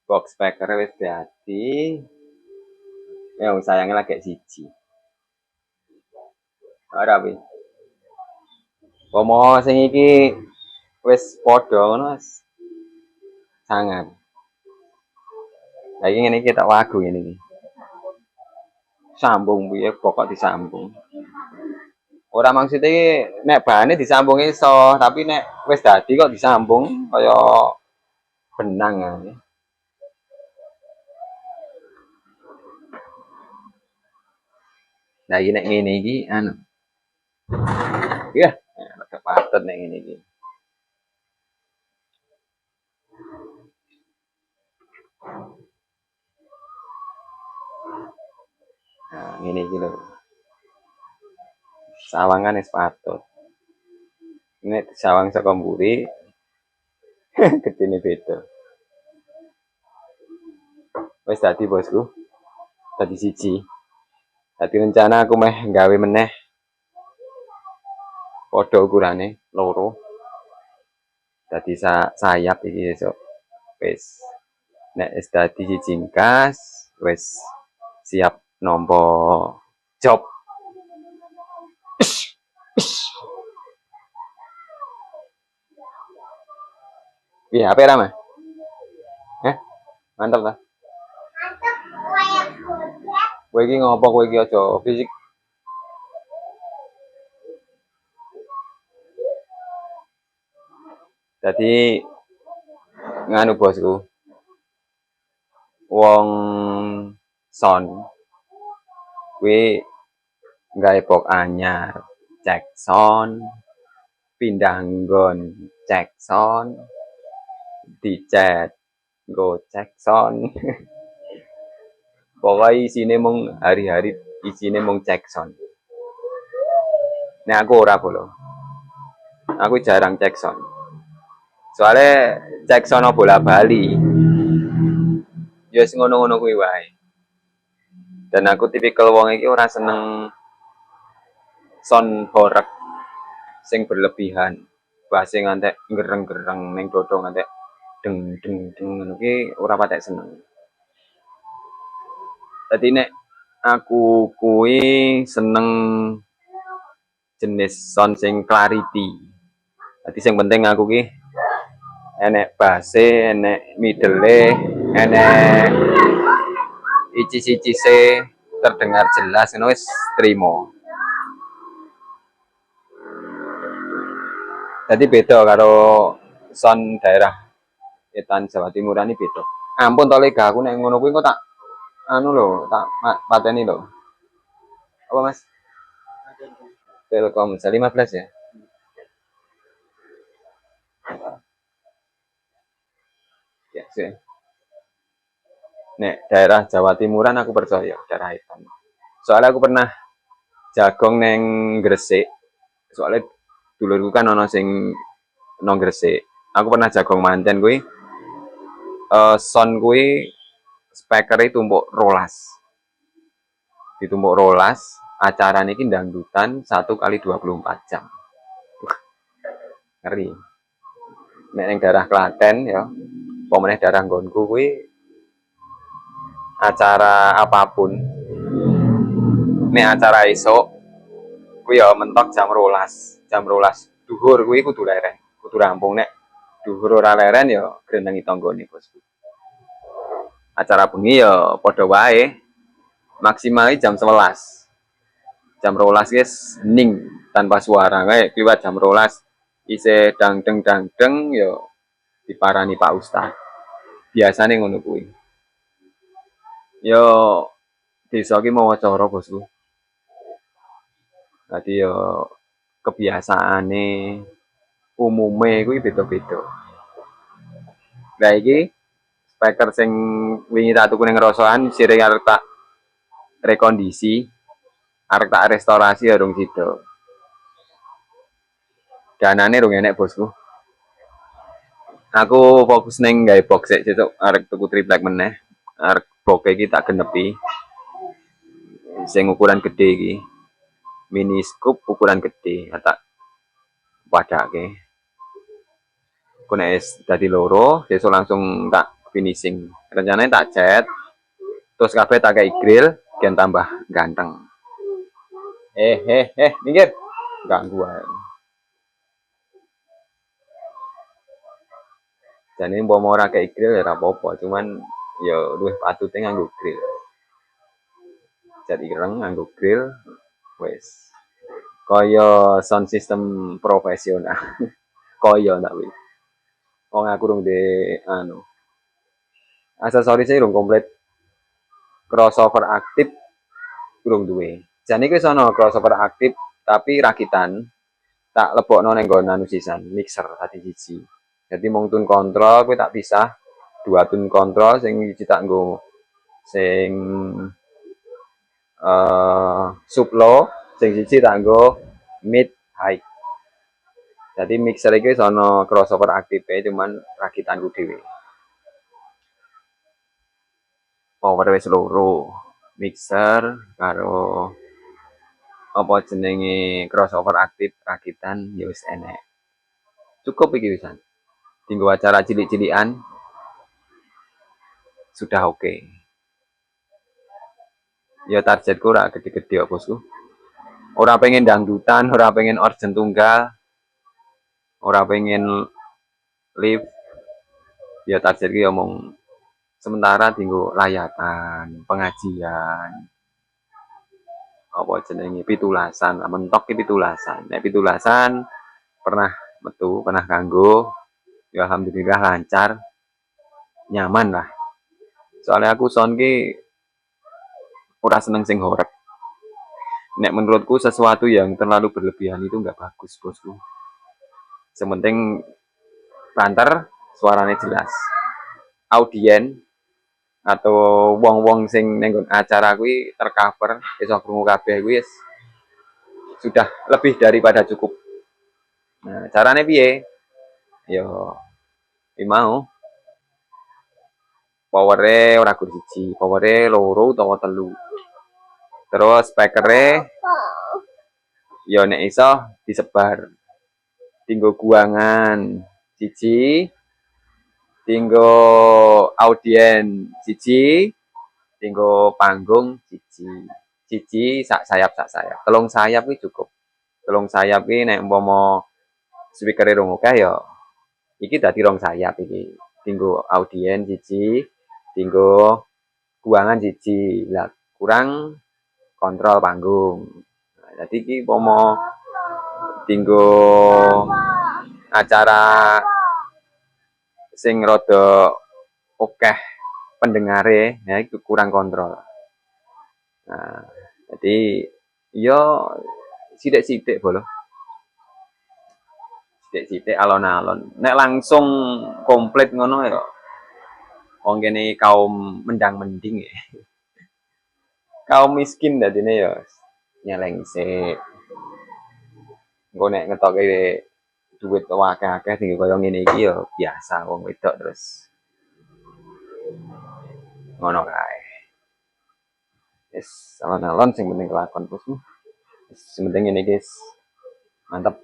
Box speaker wis dadi. Ya sayangnya lagi siji. Ora pi. Pomo sing iki wis padha ngono Mas. Sangat. Lah iki ngene iki tak wagu ngene iki. Sambung piye pokok disambung. Ora maksud iki nek bahane disambung iso, tapi nek wis dadi kok disambung kaya benang ae. Lah iki nek ngene iki anu. Iya, rada patet nek ngene iki. Nah, ngene iki lho. Sawangan wis patut. Nek sawang saka mburi gedene beda. Wis dadi bosku. Dadi siji. Dadi rencana aku meh gawe meneh padha ukurane loro. Dadi sayap iki esuk. Wis. Nek wis dadi siji gas, wis siap nampa job. Piye HP ra mah? Heh, mantap ta? Kowe iki ngopo kowe iki aja fisik. Dadi nganu bosku. Wong son kuwi gawe box anyar, cek sound, pindah nggon, cek sound, dicet, nggo cek sound. Pokoknya isine mung hari-hari isine mung cek sound. Nek aku ora bolo. Aku jarang cek sound. Soalnya cek sono bola bali. Ya wis ngono-ngono kuwi wae. Dan aku tipikal wong iki ora seneng sound horeg sing berlebihan. Base ngantek gereng-gereng ning dodo ngantek deng deng deng ngono ki ora patek seneng. Dadi nek aku kuwi seneng jenis sound sing clarity. Dadi sing penting aku ki enek base, enek middle-e, enek icis-icise terdengar jelas ngono wis trimo. Jadi beda karo sound daerah Etan Jawa Timuran ini beda. Ampun to lega aku nek ngono kuwi kok tak anu lho, tak pateni lho. Apa Mas? Telkomsel 15 ya? Ya sih. Nek daerah Jawa Timuran aku percaya daerah Etan. Soalnya aku pernah jagong neng Gresik. Soalnya dulurku kan ono sing nang Gresik. Aku pernah jagong manten kuwi. Sound kuwi speaker tumpuk rolas. Ditumpuk rolas, acara niki dangdutan 1 kali 24 jam. Ngeri. Nek ning daerah Klaten ya, pemeneh daerah nggonku kuwi acara apapun. Nek acara esuk kuwi ya mentok jam 12. Jam 12 duhur kuwi kudu leren, kudu rampung nek duhur ora leren ya grenengi tanggane bosku. Acara bengi ya padha wae. Maksimal jam 11. Jam 12 guys hening tanpa suara kayak kiwat jam 12 isih dangdeng dangdeng yo diparani Pak Ustad. Biasane ngono kuwi. Yo desa ki mau acara bosku. Dadi yo kebiasaane umume kuwi beda-beda. Lah iki speaker sing wingi tak tuku ning Rosoan sire arep tak rekondisi, arep tak restorasi ya rung sida. Danane rung enek bosku. Aku fokus neng gawe box sesuk arek tuku triplek meneh. Arek box iki tak genepi. Sing ukuran gede iki. Mini scoop ukuran gede tak padake. Ku nek dadi loro, sesuk langsung tak finishing. Rencananya tak cat, terus kabeh tak kayak grill, gen tambah ganteng. Minggir. Ganggu ae. Jane umpama ora kayak grill ya ora apa-apa, cuman ya luwih patute nganggo grill. Cat ireng nganggo grill wis. Kaya sound system profesional. Kaya ndak wis. Wong aku rung de anu. Aksesorisnya rung komplit. Crossover aktif urung duwe. Jane iki wis ana crossover aktif tapi rakitan. Tak lebokno ning nggon anu sisan, mixer dadi siji. Jadi mung tune kontrol kuwi tak pisah. Dua tune kontrol sing siji tak nggo sing sub low, sing siji tak nggo mid high. Jadi mixer iki wis ana crossover aktife cuman rakitanku dhewe. Power wis loro. Mixer karo apa jenenge crossover aktif rakitan ya wis enek. Cukup iki wisan. Dinggo acara cilik-cilikan sudah oke. Ya targetku ora gede-gede kok bosku. Ora pengen dangdutan, ora pengen organ tunggal, ora pengen live. Ya targetku ya mung sementara dinggo layatan, pengajian. Apa jenenge pitulasan, mentok ki pitulasan. Nek pitulasan pernah metu, pernah kanggo, ya alhamdulillah lancar, nyaman lah. Soalnya aku sound ki ora seneng sing horeg. Nek menurutku sesuatu yang terlalu berlebihan itu nggak bagus bosku. Sementing banter, suaranya jelas. Audien atau wong-wong sing nenggon acara kuwi tercover, iso krungu kabeh kuwi sudah lebih daripada cukup. Nah, carane piye? Yo, mau powere ora gur siji, powere loro utawa telu. Terus speakere yo nek iso disebar. Dinggo guangan siji, dinggo audien siji, dinggo panggung siji. Siji sak sayap. Telung sayap kuwi cukup. Telung sayap ki nek umpama speakere rung akeh ya iki dadi rong sayap iki. Dinggo audien siji, dinggo guangan siji. Lah kurang kontrol panggung. Nah, jadi iki umpama dinggo acara sing rada akeh pendengare, ya itu kurang kontrol. Nah, jadi yo sithik-sithik bolo. Sithik-sithik alon-alon. Nek langsung komplit ngono ya wong kene kaum mendang-mending ya. Kaum miskin dadine ya nyeleng sik. Engko nek ngetoke duit akeh-akeh sing kaya ngene iki ya biasa wong wedok terus ngono kae. Wis alon-alon sing penting kelakon bosku. Wis penting ngene guys. Mantap.